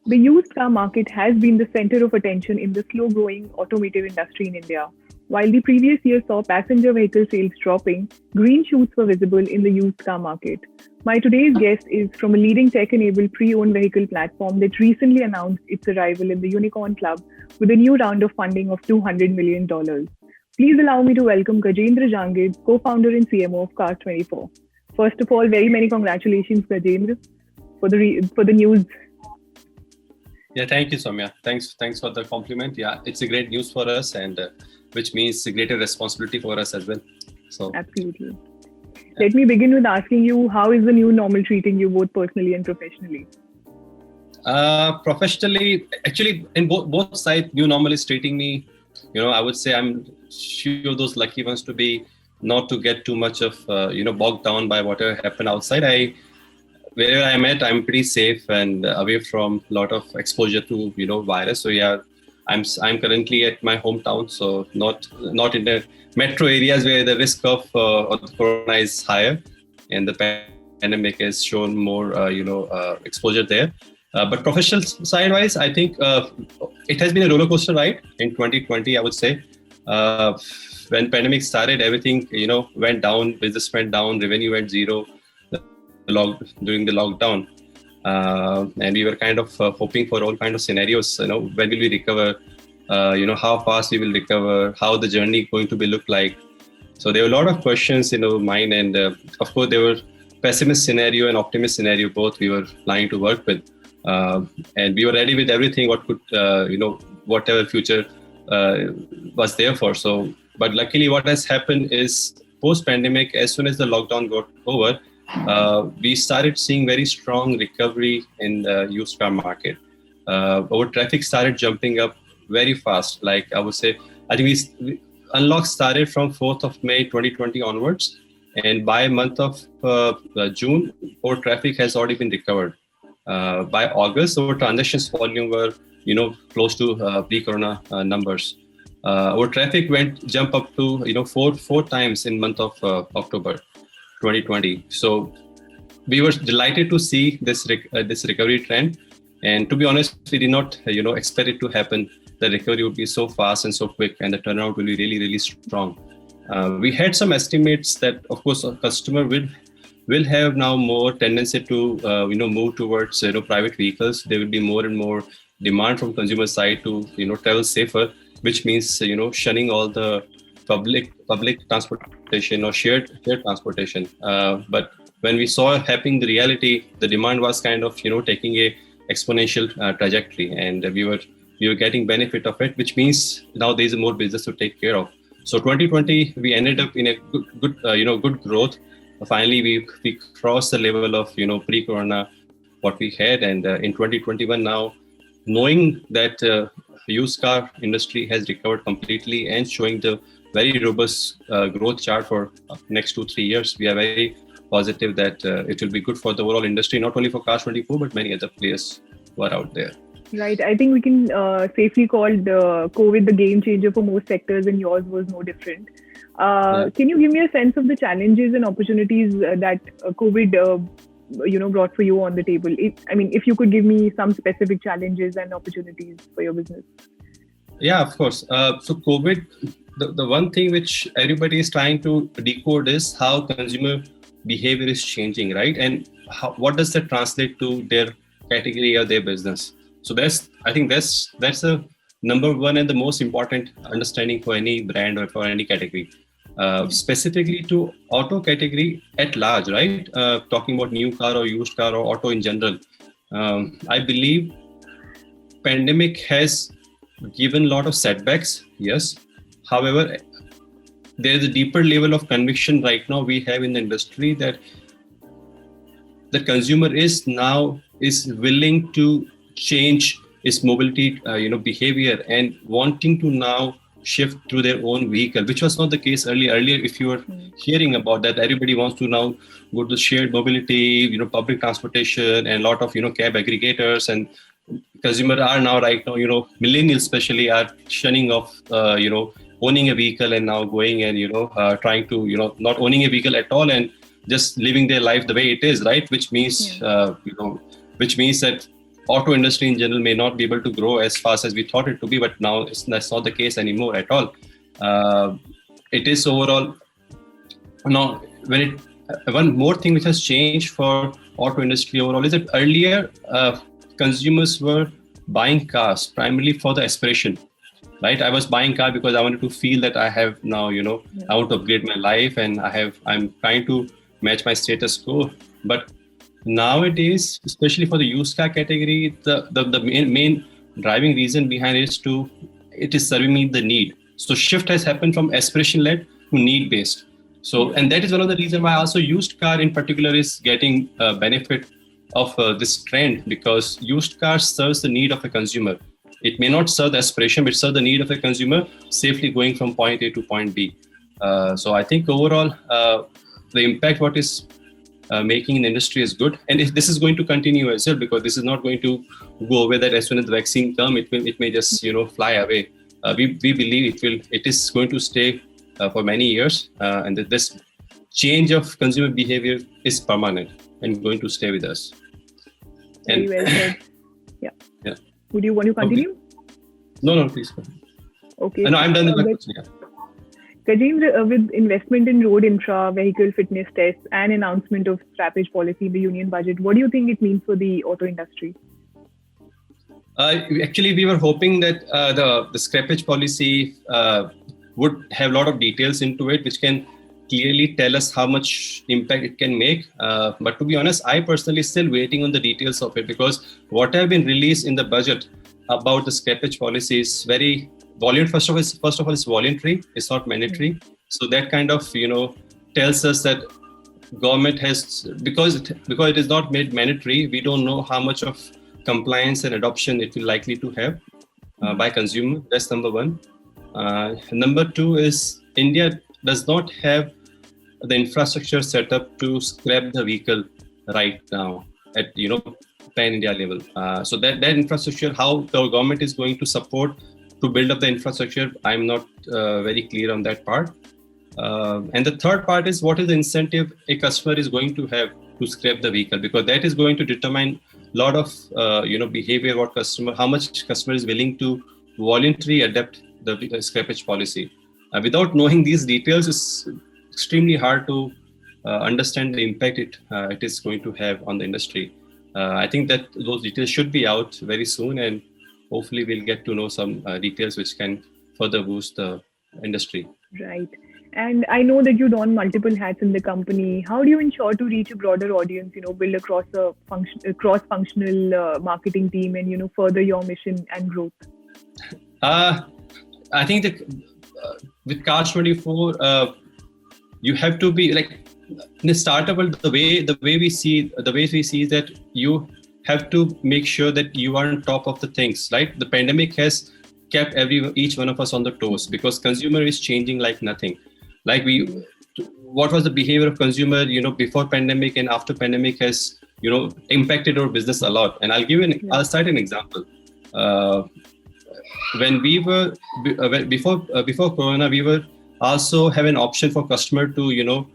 The used car market has been the center of attention in the slow growing automotive industry in India. While the previous year saw passenger vehicle sales dropping, green shoots were visible in the used car market. My today's guest is from a leading tech enabled pre owned vehicle platform that recently announced its arrival in the Unicorn Club with a new round of funding of $200 million. Please allow me to welcome Gajendra Jangid, co founder and CMO of Car24. First of all, very many congratulations, Gajendra, for the news. Yeah, thank you, Soumya. Thanks for the compliment. Yeah, it's a great news for us, and which means a greater responsibility for us as well. So, Absolutely. Let me begin with asking you, how is the new normal treating you both personally and professionally? professionally, actually, in both sides, new normal is treating me. I would say I'm sure those lucky ones to be not to get too much of bogged down by whatever happened outside. Wherever I'm at, I'm pretty safe and away from a lot of exposure to virus. So yeah, I'm currently at my hometown, so not in the metro areas where the risk of the corona is higher, and the pandemic has shown more exposure there. But professional side wise, I think it has been a roller coaster ride in 2020. I would say when pandemic started, everything went down, business went down, revenue went zero during the lockdown, and we were kind of hoping for all kind of scenarios. When will we recover? How fast we will recover? How the journey going to be look like? So there were a lot of questions in our mind, and of course there were pessimist scenario and optimist scenario both we were planning to work with, and we were ready with everything what could whatever future was there for. So, but luckily what has happened is post pandemic, as soon as the lockdown got over, we started seeing very strong recovery in the used car market. Our traffic started jumping up very fast. Like I would say, I think we unlock started from 4th of May 2020 onwards, and by month of June, our traffic has already been recovered. By August, our transactions volume were close to pre-corona numbers. Our traffic jump up to four times in month of October 2020. So we were delighted to see this recovery trend, and to be honest, we did not expect it to happen. The recovery would be so fast and so quick, and the turnaround will be really, really strong. We had some estimates that, of course, a customer will have now more tendency to move towards private vehicles. There will be more and more demand from consumer side to travel safer, which means shunning all the public transportation or shared transportation. But when we saw happening the reality, the demand was kind of taking a exponential trajectory, and we were getting benefit of it, which means now there is more business to take care of. So 2020 we ended up in a good growth. Finally we crossed the level of pre-corona what we had, and in 2021 now, knowing that used car industry has recovered completely and showing the very robust growth chart for next 2-3 years, we are very positive that it will be good for the overall industry, not only for Cars24 but many other players who are out there. Right. I think we can safely call the COVID the game changer for most sectors, and yours was no different. Can you give me a sense of the challenges and opportunities that COVID brought for you on the table? If you could give me some specific challenges and opportunities for your business. Yeah, of course. So COVID, the one thing which everybody is trying to decode is how consumer behavior is changing, right? And what does that translate to their category or their business? So I think that's a number one and the most important understanding for any brand or for any category. Specifically to auto category at large, right? Talking about new car or used car or auto in general. I believe pandemic has given a lot of setbacks, yes. However, there is a deeper level of conviction right now we have in the industry that the consumer is willing to change its mobility behavior and wanting to now shift to their own vehicle, which was not the case earlier. If you were hearing about that, everybody wants to now go to shared mobility, public transportation, and a lot of cab aggregators, and consumer are now right now millennials especially are shunning off owning a vehicle and now going and trying to not owning a vehicle at all and just living their life the way it is, right? Which means which means that auto industry in general may not be able to grow as fast as we thought it to be, but now that's not the case anymore at all. It is overall now one more thing which has changed for auto industry overall is that earlier consumers were buying cars primarily for the aspiration, right? I was buying car because I wanted to feel that I have now, I want to upgrade my life and I'm trying to match my status quo. But nowadays, especially for the used car category, the main driving reason behind it is serving me the need. So shift has happened from aspiration led to need based. So, and that is one of the reasons why also used car in particular is getting benefit of this trend, because used cars serves the need of a consumer. It may not serve the aspiration, but serve the need of a consumer safely going from point A to point B. So I think overall, the impact what is making in the industry is good. And this is going to continue as well, because this is not going to go away that as soon as the vaccine comes, it may just, fly away. We believe it is going to stay for many years, and that this change of consumer behavior is permanent and going to stay with us. Very well said. Yeah. Would you want to continue? Okay. No, please. Okay. No, I'm done with my question. Yeah. Gajendra, with investment in road infra, vehicle fitness tests, and announcement of scrappage policy in the union budget, what do you think it means for the auto industry? Actually, we were hoping that the scrappage policy would have a lot of details into it, which can clearly tell us how much impact it can make. But to be honest, I personally still waiting on the details of it, because what have been released in the budget about the scrappage policy is very voluntary. First of all, it's voluntary. It's not mandatory. So that kind of tells us that government has, because it is not made mandatory, we don't know how much of compliance and adoption it will likely to have by consumer. That's number one. Number two is India does not have the infrastructure set up to scrap the vehicle right now at pan-India level. So that infrastructure, how the government is going to support to build up the infrastructure, I'm not very clear on that part. And the third part is what is the incentive a customer is going to have to scrap the vehicle, because that is going to determine a lot of behavior about customer, how much customer is willing to voluntarily adapt the scrappage policy. Without knowing these details, it's extremely hard to understand the impact it is going to have on the industry. I think that those details should be out very soon, and hopefully we'll get to know some details which can further boost the industry. Right. And I know that you don multiple hats in the company. How do you ensure to reach a broader audience, build across a cross-functional marketing team and, further your mission and growth? I think that with Cars24, you have to be like in the startup world. The way we see is that you have to make sure that you are on top of the things. Right, the pandemic has kept each one of us on the toes, because consumer is changing like nothing. Like what was the behavior of consumer, before pandemic and after pandemic has, impacted our business a lot. And I'll cite an example. When we were before Corona, we were also have an option for customer to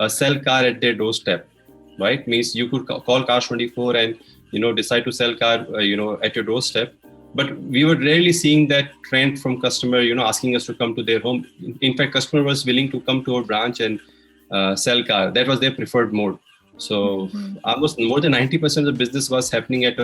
sell car at their doorstep, right? Means you could call Cars24 and decide to sell car at your doorstep. But we were rarely seeing that trend from customer asking us to come to their home. In fact, customer was willing to come to our branch and sell car. That was their preferred mode. So almost more than 90% of the business was happening at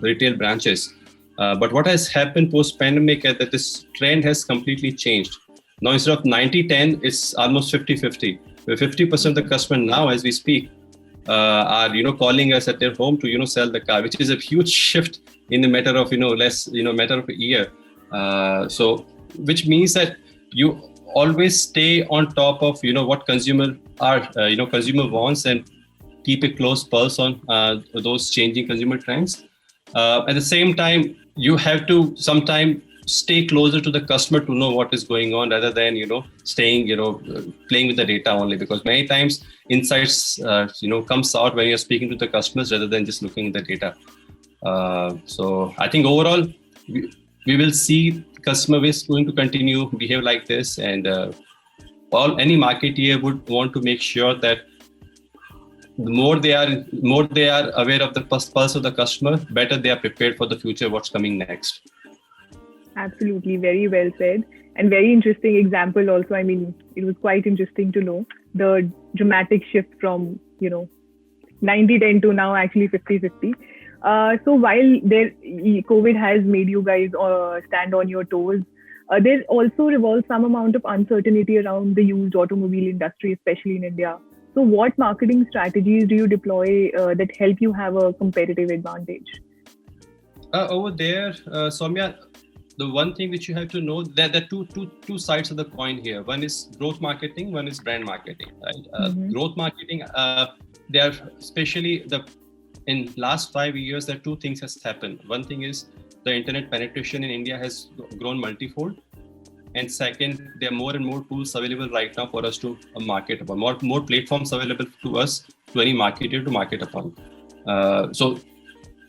retail branches. But what has happened post-pandemic is that this trend has completely changed. Now, instead of 90-10, it's almost 50-50. Where 50% of the customer now, as we speak, are calling us at their home to sell the car, which is a huge shift in the matter of matter of a year. So, which means that you always stay on top of what consumer wants, and keep a close pulse on those changing consumer trends. At the same time, you have to sometimes stay closer to the customer to know what is going on, rather than staying playing with the data only, because many times insights comes out when you're speaking to the customers rather than just looking at the data. So I think overall we will see customer is going to continue behave like this, and any marketeer would want to make sure that the more they are aware of the pulse of the customer, better they are prepared for the future, what's coming next. Absolutely, very well said. And very interesting example also. I mean, it was quite interesting to know the dramatic shift from, 90-10 to now actually 50-50. So while COVID has made you guys stand on your toes, there also revolves some amount of uncertainty around the used automobile industry, especially in India. So what marketing strategies do you deploy that help you have a competitive advantage? Over there, Soumya, the one thing which you have to know, that there are two sides of the coin here. One is growth marketing, one is brand marketing. Right? Growth marketing, they are especially in last 5 years, there are two things has happened. One thing is the internet penetration in India has grown multifold. And second, there are more and more tools available right now for us to market upon. More platforms available to us, to any marketer to market upon. So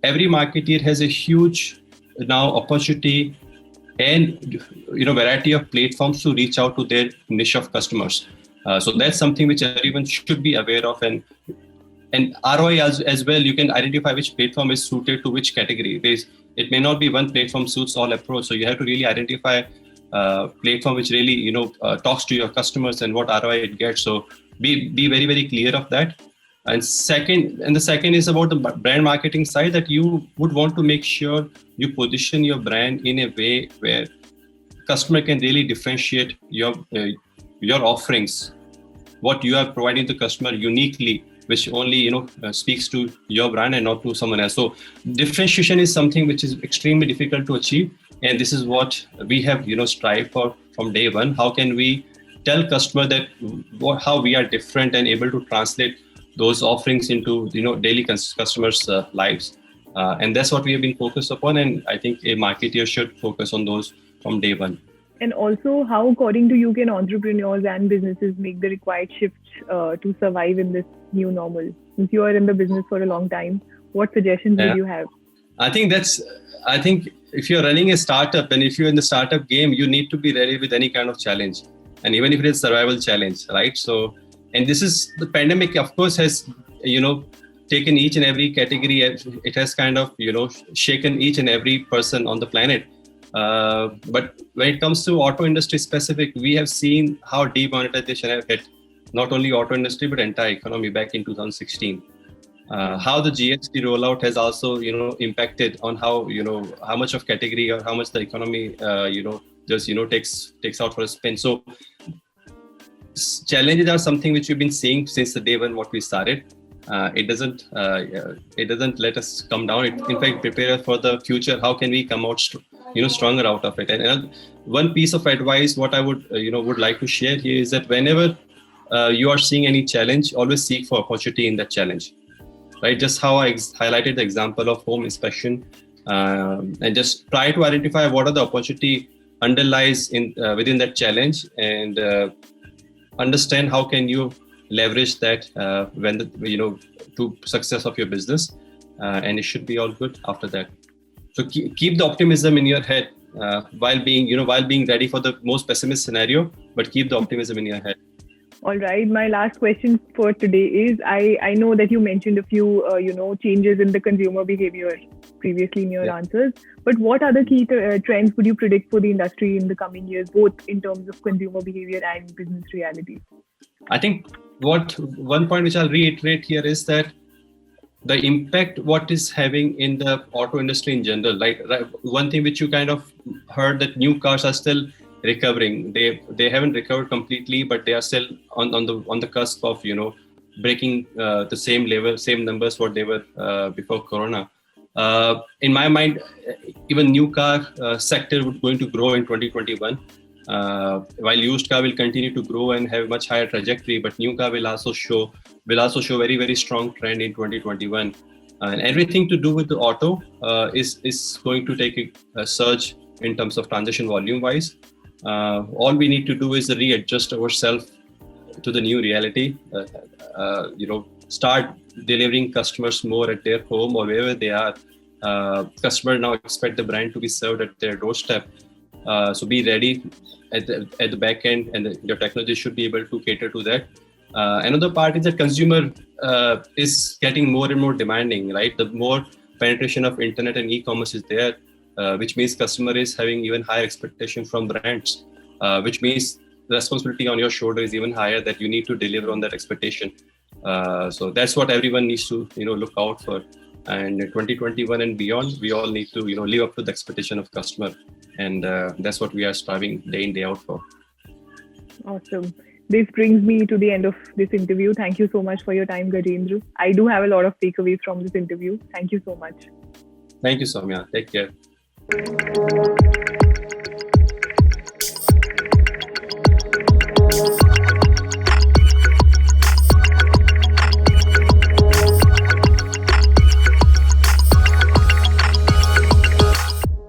every marketer has a huge now opportunity and variety of platforms to reach out to their niche of customers. So that's something which everyone should be aware of, and ROI as well. You can identify which platform is suited to which category. It may not be one platform suits all approach, so you have to really identify platform which really talks to your customers and what ROI it gets. So be very, very clear of that. And the second is about the brand marketing side, that you would want to make sure you position your brand in a way where customer can really differentiate your offerings, what you are providing the customer uniquely, which only speaks to your brand and not to someone else. So differentiation is something which is extremely difficult to achieve, and this is what we have strived for from day one. How can we tell customer that how we are different and able to translate those offerings into daily customers' lives, and that's what we have been focused upon. And I think a marketer should focus on those from day one. And also, how, according to you, can entrepreneurs and businesses make the required shifts to survive in this new normal? Since you are in the business for a long time, what suggestions would you have? I think if you're running a startup and if you're in the startup game, you need to be ready with any kind of challenge, and even if it is survival challenge, right? So, and this is the pandemic, of course, has taken each and every category. It has kind of shaken each and every person on the planet. But when it comes to auto industry specific, we have seen how demonetization have hit not only auto industry but entire economy back in 2016. How the GST rollout has also impacted on how much of category or how much the economy just takes out for a spin. So challenges are something which we've been seeing since the day when what we started. It doesn't let us come down. It in fact prepare us for the future. How can we come out stronger out of it? And one piece of advice what I would like to share here is that whenever you are seeing any challenge, always seek for opportunity in that challenge, right? Just how I highlighted the example of home inspection, and just try to identify what are the opportunity underlies in within that challenge, and understand how can you leverage that when to success of your business, and it should be all good after that. So keep the optimism in your head while being ready for the most pessimist scenario, but keep the optimism in your head. All right. My last question for today is, I know that you mentioned a few changes in the consumer behavior previously in your answers, but what other key trends would you predict for the industry in the coming years, both in terms of consumer behavior and business reality? I think one point which I'll reiterate here is that the impact what is having in the auto industry in general, right? One thing which you kind of heard, that new cars are still recovering. They haven't recovered completely, but they are still on the cusp of breaking the same numbers what they were before Corona. In my mind, even new car sector would going to grow in 2021. While used car will continue to grow and have much higher trajectory, but new car will also show very, very strong trend in 2021. And everything to do with the auto is going to take a surge in terms of transaction volume wise. All we need to do is readjust ourselves to the new reality. Start delivering customers more at their home or wherever they are. Customers now expect the brand to be served at their doorstep. So be ready at the back end, and your technology should be able to cater to that. Another part is that consumer is getting more and more demanding, right? The more penetration of internet and e-commerce is there, which means customer is having even higher expectation from brands, which means the responsibility on your shoulder is even higher, that you need to deliver on that expectation. So that's what everyone needs to, look out for. And 2021 and beyond, we all need to, live up to the expectation of customer. And that's what we are striving day in, day out for. Awesome. This brings me to the end of this interview. Thank you so much for your time, Gajendra. I do have a lot of takeaways from this interview. Thank you so much. Thank you, Soumya. Take care.